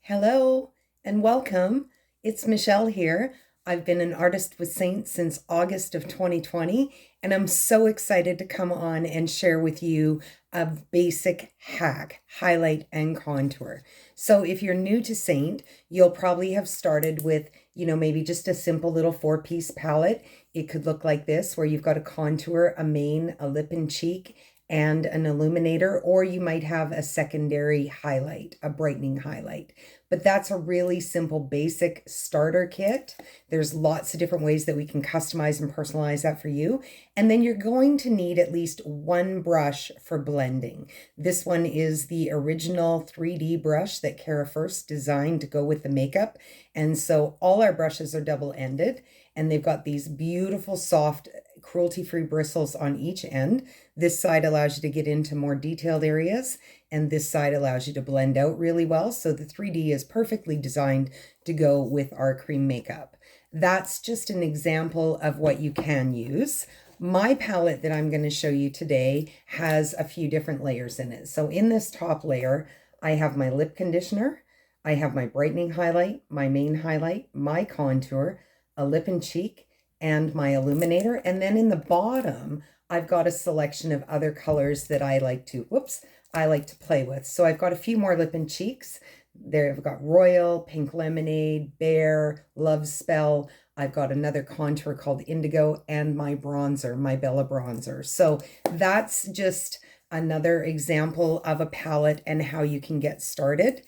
Hello and welcome. It's Michelle here. I've been an artist with Saint since August of 2020, and I'm so excited to come on and share with you a basic hack, highlight and contour. So if you're new to Saint, you'll probably have started with, maybe just a simple little 4-piece palette. It could look like this, where you've got a contour, a mane, a lip and cheek, and an illuminator, or you might have a secondary highlight, a brightening highlight. But that's a really simple basic starter kit. There's lots of different ways that we can customize and personalize that for you. And then you're going to need at least one brush for blending. This one is the original 3D brush that Kara first designed to go with the makeup. And so all our brushes are double-ended, and they've got these beautiful, soft, cruelty-free bristles on each end. This side allows you to get into more detailed areas, and this side allows you to blend out really well. So the 3D is perfectly designed to go with our cream makeup. That's just an example of what you can use. My palette that I'm going to show you today has a few different layers in it. So in this top layer, I have my lip conditioner, I have my brightening highlight, my main highlight, my contour, a lip and cheek, and my illuminator. And then in the bottom, I've got a selection of other colors that I like to play with. So I've got a few more lip and cheeks. There I've got Royal, Pink Lemonade, Bear, Love Spell. I've got another contour called Indigo, and my bronzer, my Bella bronzer. So that's just another example of a palette and how you can get started.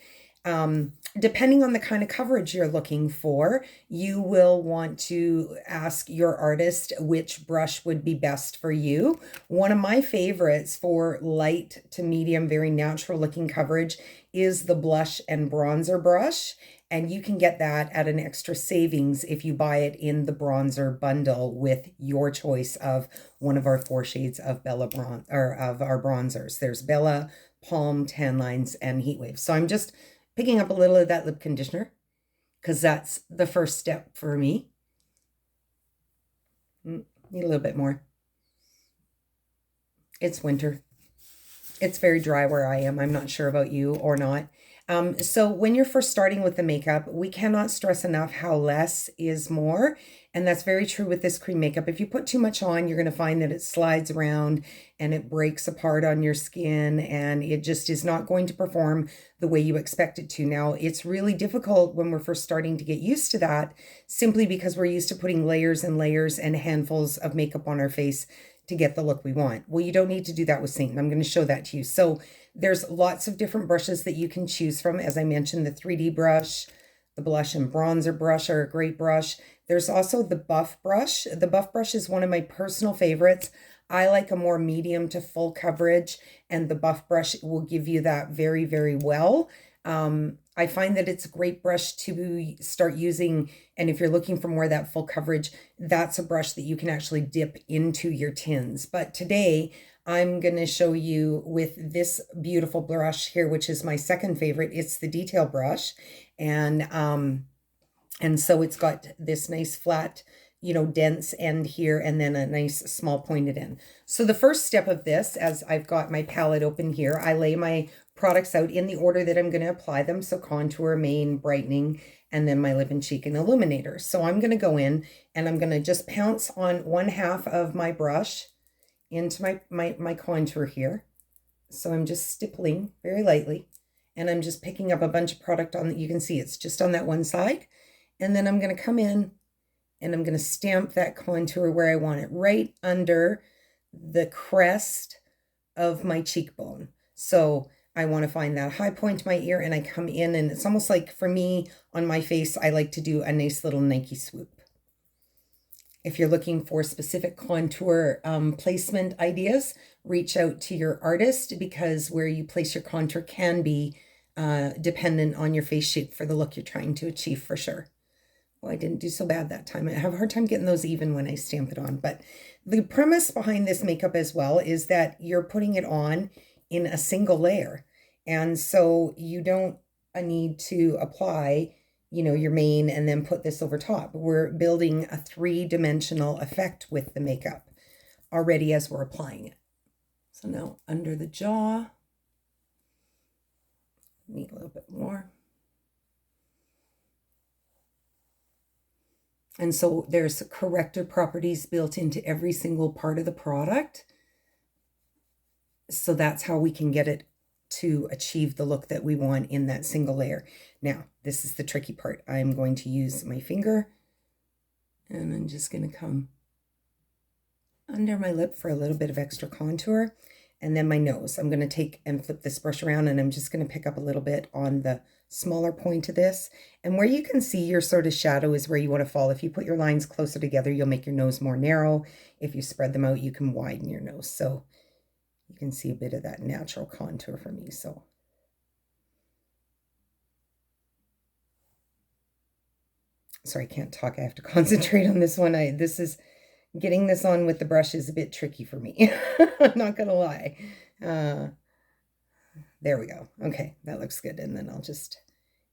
Depending on the kind of coverage you're looking for, you will want to ask your artist which brush would be best for you. One of my favorites for light to medium, very natural looking coverage is the blush and bronzer brush. And you can get that at an extra savings if you buy it in the bronzer bundle with your choice of one of our 4 shades of Bella of our bronzers. There's Bella, Palm, Tan Lines, and Heat Wave. So I'm just picking up a little of that lip conditioner because that's the first step for me. Need a little bit more. It's winter. It's very dry where I am. I'm not sure about you or not. So when you're first starting with the makeup, we cannot stress enough how less is more. And that's very true with this cream makeup. If you put too much on, you're going to find that it slides around and it breaks apart on your skin, and it just is not going to perform the way you expect it to. Now, it's really difficult when we're first starting to get used to that, simply because we're used to putting layers and layers and handfuls of makeup on our face to get the look we want. Well, you don't need to do that with Saint, and I'm going to show that to you. So there's lots of different brushes that you can choose from. As I mentioned, the 3D brush, the blush and bronzer brush are a great brush. There's also the buff brush. The buff brush is one of my personal favorites. I like a more medium to full coverage, and the buff brush will give you that very, very well. I find that it's a great brush to start using, and if you're looking for more of that full coverage, that's a brush that you can actually dip into your tins. But today, I'm going to show you with this beautiful brush here, which is my second favorite. It's the detail brush, and so it's got this nice flat, dense end here, and then a nice small pointed end. So the first step of this, as I've got my palette open here, I lay my products out in the order that I'm going to apply them. So contour, mane, brightening, and then my lip and cheek and illuminator. So I'm going to go in and I'm going to just pounce on 1/2 of my brush into my contour here. So I'm just stippling very lightly, and I'm just picking up a bunch of product on that. You can see it's just on that one side. And then I'm going to come in and I'm going to stamp that contour where I want it, right under the crest of my cheekbone. So I want to find that high point to my ear, and I come in, and it's almost like, for me, on my face, I like to do a nice little Nike swoop. If you're looking for specific contour placement ideas, reach out to your artist, because where you place your contour can be dependent on your face shape for the look you're trying to achieve, for sure. Well, I didn't do so bad that time. I have a hard time getting those even when I stamp it on. But the premise behind this makeup as well is that you're putting it on in a single layer. And so you don't need to apply, your mane and then put this over top. We're building a 3-dimensional effect with the makeup already as we're applying it. So now under the jaw, need a little bit more. And so there's corrector properties built into every single part of the product. So that's how we can get it to achieve the look that we want in that single layer. Now, this is the tricky part. I'm going to use my finger and I'm just going to come under my lip for a little bit of extra contour. And then my nose. I'm going to take and flip this brush around and I'm just going to pick up a little bit on the smaller point of this. And where you can see your sort of shadow is where you want to fall. If you put your lines closer together, you'll make your nose more narrow. If you spread them out, you can widen your nose. So you can see a bit of that natural contour for me. So sorry, I can't talk. I have to concentrate on this one. Getting this on with the brush is a bit tricky for me. I'm not gonna lie. There we go. Okay, that looks good. And then I'll just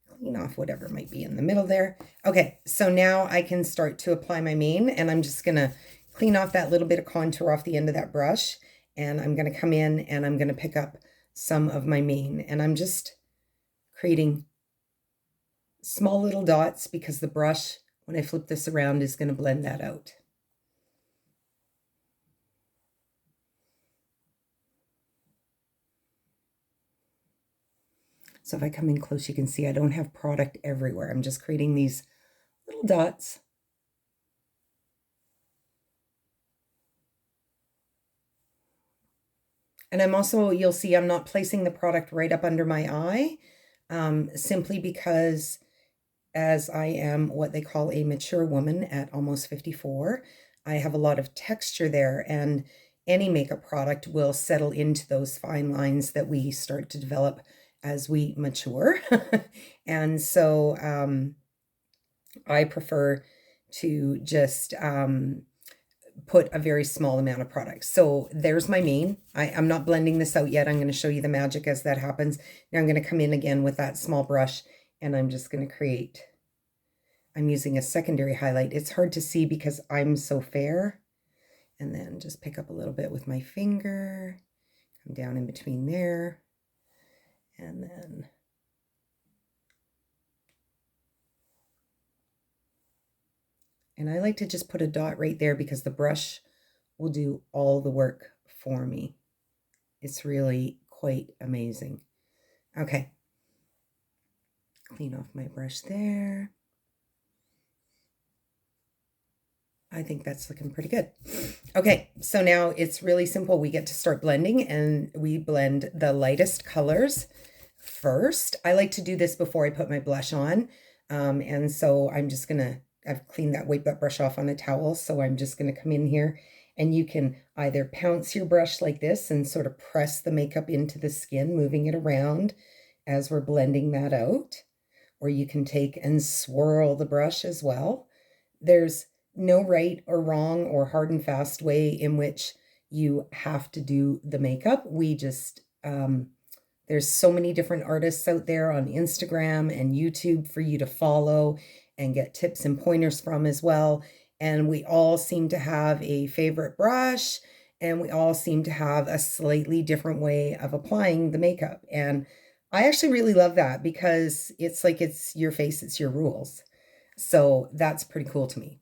clean off whatever might be in the middle there. Okay, so now I can start to apply my mane, and I'm just gonna clean off that little bit of contour off the end of that brush. And I'm gonna come in and I'm gonna pick up some of my mane, and I'm just creating small little dots because the brush, when I flip this around, is gonna blend that out. So if I come in close, you can see I don't have product everywhere. I'm just creating these little dots. And I'm also, you'll see I'm not placing the product right up under my eye, simply because as I am what they call a mature woman at almost 54, I have a lot of texture there, and any makeup product will settle into those fine lines that we start to develop as we mature. And so I prefer to just put a very small amount of product. So there's my mane. I'm not blending this out yet. I'm going to show you the magic as that happens. Now I'm going to come in again with that small brush, and I'm just going to create, I'm using a secondary highlight. It's hard to see because I'm so fair. And then just pick up a little bit with my finger, come down in between there. And then I like to just put a dot right there because the brush will do all the work for me. It's really quite amazing. Okay. Clean off my brush there. I think that's looking pretty good. Okay, so now it's really simple. We get to start blending, and we blend the lightest colors first. I like to do this before I put my blush on. And so I'm just gonna, I've cleaned that wipe that brush off on a towel. So I'm just gonna come in here, and you can either pounce your brush like this and sort of press the makeup into the skin, moving it around as we're blending that out. Or you can take and swirl the brush as well. There's no right or wrong or hard and fast way in which you have to do the makeup. We just, there's so many different artists out there on Instagram and YouTube for you to follow and get tips and pointers from as well. And we all seem to have a favorite brush, and we all seem to have a slightly different way of applying the makeup. And I actually really love that because it's like it's your face, it's your rules. So that's pretty cool to me.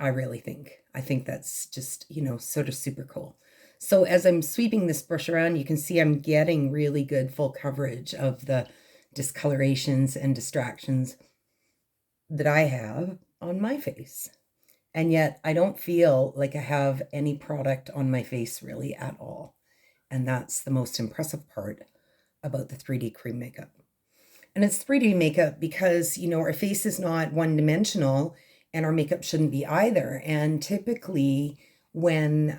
I think that's just, sort of super cool. So as I'm sweeping this brush around, you can see I'm getting really good full coverage of the discolorations and distractions that I have on my face. And yet I don't feel like I have any product on my face really at all. And that's the most impressive part about the 3D cream makeup. And it's 3D makeup because, our face is not one-dimensional, and our makeup shouldn't be either. And typically when,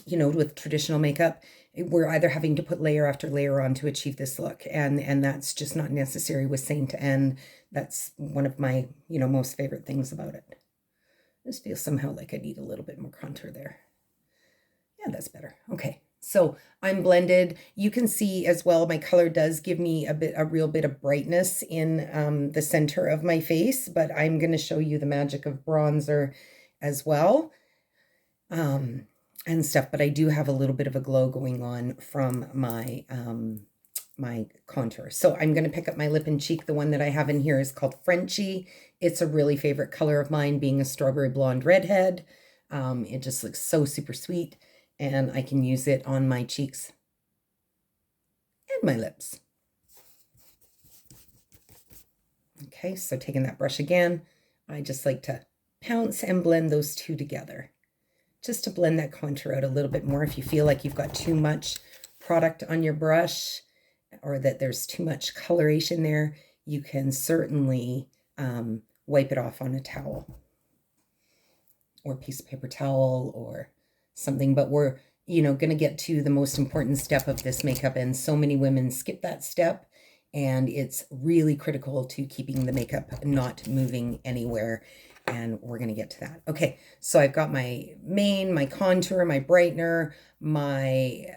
with traditional makeup, we're either having to put layer after layer on to achieve this look. And that's just not necessary with Saint N. That's one of my, most favorite things about it. I just feel somehow like I need a little bit more contour there. Yeah, that's better. Okay. So I'm blended. You can see as well, my color does give me a real bit of brightness in the center of my face, but I'm going to show you the magic of bronzer as well and stuff. But I do have a little bit of a glow going on from my my contour. So I'm going to pick up my lip and cheek. The one that I have in here is called Frenchie. It's a really favorite color of mine, being a strawberry blonde redhead. It just looks so super sweet, and I can use it on my cheeks and my lips. Okay, so taking that brush again, I just like to pounce and blend those two together, just to blend that contour out a little bit more. If you feel like you've got too much product on your brush, or that there's too much coloration there, you can certainly wipe it off on a towel or piece of paper towel or something. But we're, going to get to the most important step of this makeup, and so many women skip that step, and it's really critical to keeping the makeup not moving anywhere. And we're going to get to that. Okay, so I've got my my contour, my brightener, my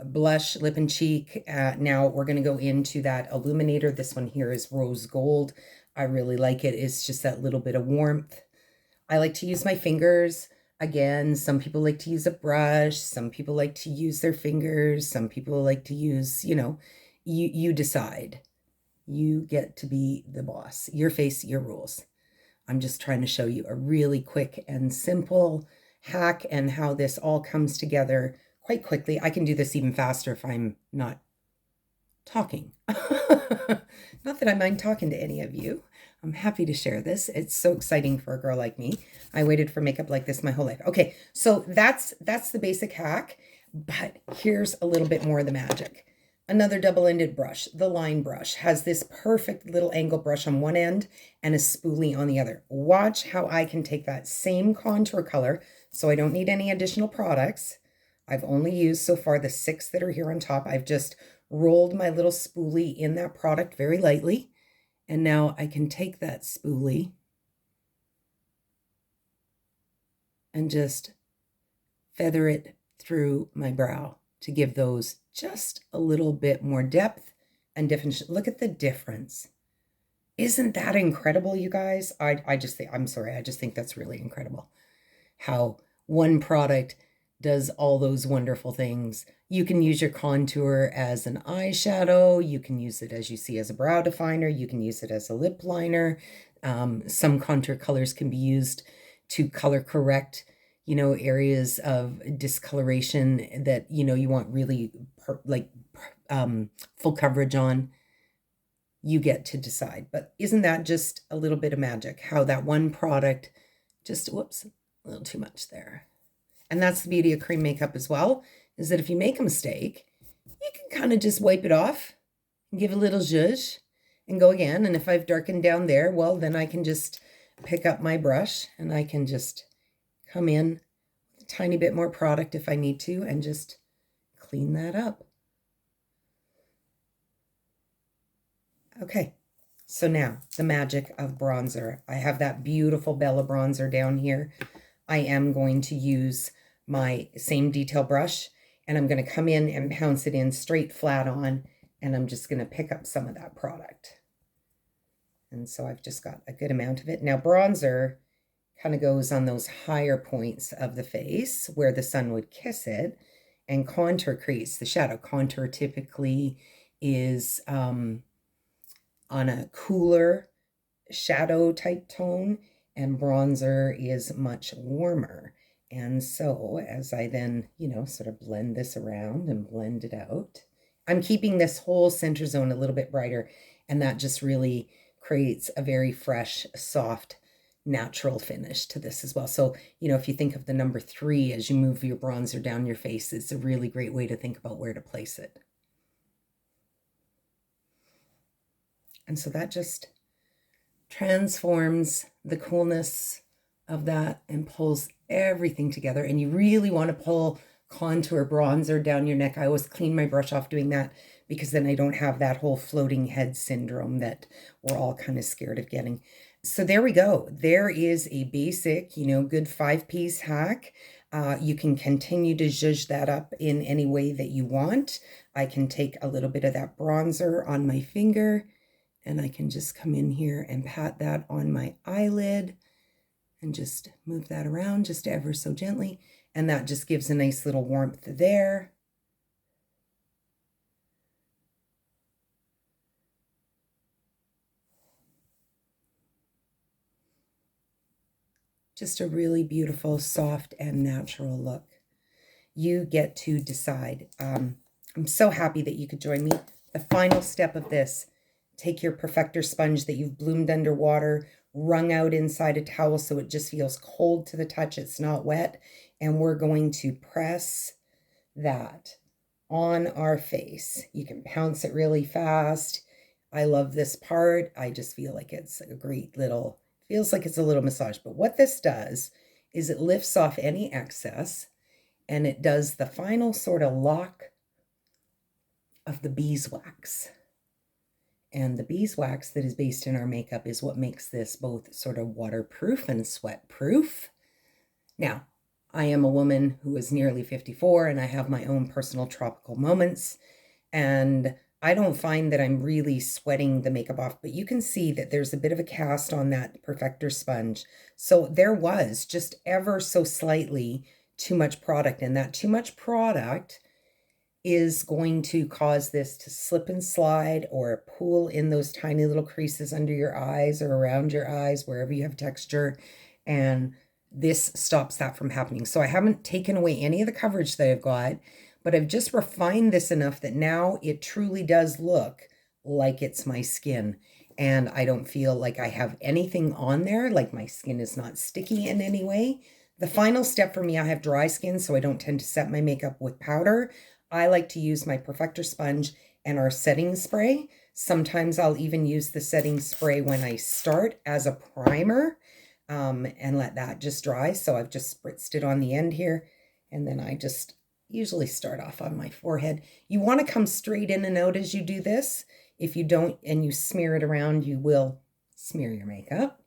blush, lip and cheek. Now we're going to go into that illuminator. This one here is rose gold. I really like it. It's just that little bit of warmth. I like to use my fingers. Again, some people like to use a brush. Some people like to use their fingers. Some people like to use, you decide. You get to be the boss. Your face, your rules. I'm just trying to show you a really quick and simple hack and how this all comes together quite quickly. I can do this even faster if I'm not talking. Not that I mind talking to any of you. I'm happy to share this. It's so exciting for a girl like me. I waited for makeup like this my whole life. Okay, so that's the basic hack, but here's a little bit more of the magic. Another double-ended brush, the line brush, has this perfect little angle brush on one end and a spoolie on the other. Watch how I can take that same contour color, so I don't need any additional products. I've only used so far the 6 that are here on top. I've just rolled my little spoolie in that product very lightly, and now I can take that spoolie and just feather it through my brow to give those just a little bit more depth and definition. Look at the difference. Isn't that incredible, you guys? I just think, I'm sorry, I just think that's really incredible. How one product does all those wonderful things. You can use your contour as an eyeshadow. You can use it, as you see, as a brow definer. You can use it as a lip liner. Some contour colors can be used to color correct areas of discoloration that, you want really full coverage on. You get to decide. But isn't that just a little bit of magic? How that one product just, whoops, a little too much there. And that's the beauty of cream makeup as well, is that if you make a mistake, you can kind of just wipe it off and give a little zhuzh and go again. And if I've darkened down there, well, then I can just pick up my brush and I can just come in with a tiny bit more product if I need to and just clean that up. Okay, so now the magic of bronzer. I have that beautiful Bella bronzer down here. I am going to use my same detail brush, and I'm going to come in and pounce it in straight flat on, and I'm just going to pick up some of that product. And so I've just got a good amount of it. Now bronzer kind of goes on those higher points of the face where the sun would kiss it, and contour creates the shadow. Contour typically is on a cooler shadow type tone, and bronzer is much warmer. And so as I then, sort of blend this around and blend it out, I'm keeping this whole center zone a little bit brighter, and that just really creates a very fresh, soft, natural finish to this as well. So, if you think of the number 3 as you move your bronzer down your face, it's a really great way to think about where to place it. And so that just transforms the coolness of that and pulls everything together. And you really want to pull contour bronzer down your neck. I always clean my brush off doing that, because then I don't have that whole floating head syndrome that we're all kind of scared of getting. So there we go. There is a basic, good 5-piece hack. You can continue to zhuzh that up in any way that you want. I can take a little bit of that bronzer on my finger, and I can just come in here and pat that on my eyelid and just move that around just ever so gently. And that just gives a nice little warmth there. just a really beautiful, soft, and natural look. You get to decide. I'm so happy that you could join me. The final step of this, take your Perfector sponge that you've bloomed underwater, wrung out inside a towel so it just feels cold to the touch, it's not wet, and we're going to press that on our face. You can pounce it really fast. I love this part. I just feel like it's a great little, feels like it's a little massage. But what this does is it lifts off any excess, and it does the final sort of lock of the beeswax. And the beeswax that is based in our makeup is what makes this both sort of waterproof and sweat-proof. Now, I am a woman who is nearly 54, and I have my own personal tropical moments, and I don't find that I'm really sweating the makeup off, but you can see that there's a bit of a cast on that Perfector sponge. So there was just ever so slightly too much product, and that too much product is going to cause this to slip and slide or pool in those tiny little creases under your eyes or around your eyes, wherever you have texture, and this stops that from happening. So I haven't taken away any of the coverage that I've got, but I've just refined this enough that now it truly does look like it's my skin. And I don't feel like I have anything on there, like my skin is not sticky in any way. The final step for me, I have dry skin, so I don't tend to set my makeup with powder. I like to use my Perfector sponge and our setting spray. Sometimes I'll even use the setting spray when I start as a primer, and let that just dry. So I've just spritzed it on the end here, and then I just usually start off on my forehead. You want to come straight in and out as you do this. If you don't and you smear it around, you will smear your makeup.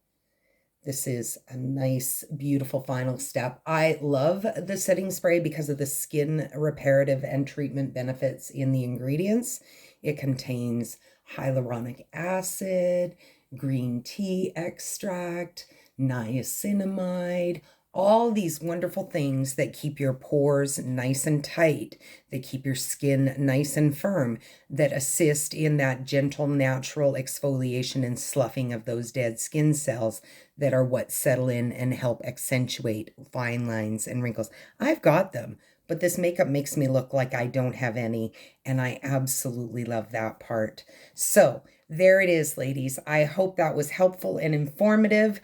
This is a nice, beautiful final step. I love the setting spray because of the skin reparative and treatment benefits in the ingredients. It contains hyaluronic acid, green tea extract, niacinamide, all these wonderful things that keep your pores nice and tight, that keep your skin nice and firm, that assist in that gentle, natural exfoliation and sloughing of those dead skin cells that are what settle in and help accentuate fine lines and wrinkles. I've got them, but this makeup makes me look like I don't have any, and I absolutely love that part. So there it is, ladies. I hope that was helpful and informative.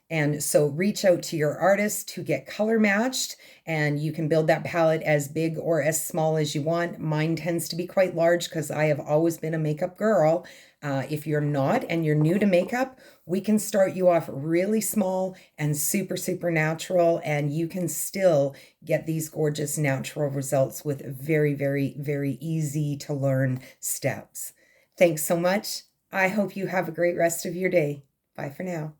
And so reach out to your artist to get color matched, and you can build that palette as big or as small as you want. Mine tends to be quite large because I have always been a makeup girl. If you're not and you're new to makeup, we can start you off really small and super, super natural, and you can still get these gorgeous natural results with very, very, very easy to learn steps. Thanks so much. I hope you have a great rest of your day. Bye for now.